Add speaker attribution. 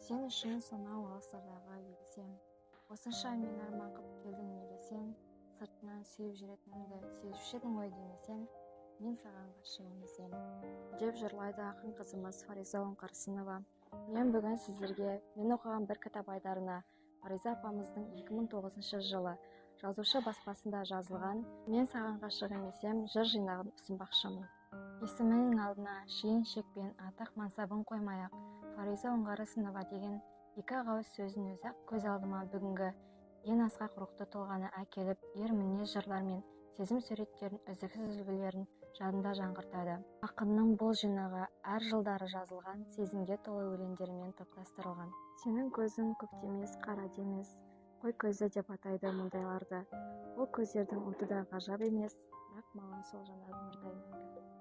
Speaker 1: Сен үшін сонау алыстардағы елесем, осынша мен арман қып келдің неге сен, сыртынан сүйіп жүретінімді сезуші едің ғой демесең, мен саған ғашығым есен, деп жырлайды ақын қызымыз Фариза Оңғарсынова. Мен бүгін сіздерге мен оқыған бір кітап айдарына Фариза апамыздың 2009 жылы жазушы баспасында жазылған «Мен саған ғашығым есем» жыр жинағын ұсынбақшымын. Есімінің алдына шейін шекпен атақ мансабын қоймай-ақ Фариза Оңғарсынова деген екі ағауыз сөзін өзі-ақ көз алдыма бүгінгі ең асқақ рухты тұлғаны әкеліп, ер мінез жырлар мен сезім суреттерін үздіксіз үлгілерін жадында жаңғыртады. Ақынның бұл жинағы әр жылдары жазылған сезімге толы өлеңдерімен топтастырылған. Сенің көзің көктемес, қара демес, қой көзі деп атайды мұндайларды. Ол көздердің оты да ғажап емес, бірақ маған сол жанады нұрдай мәңгі.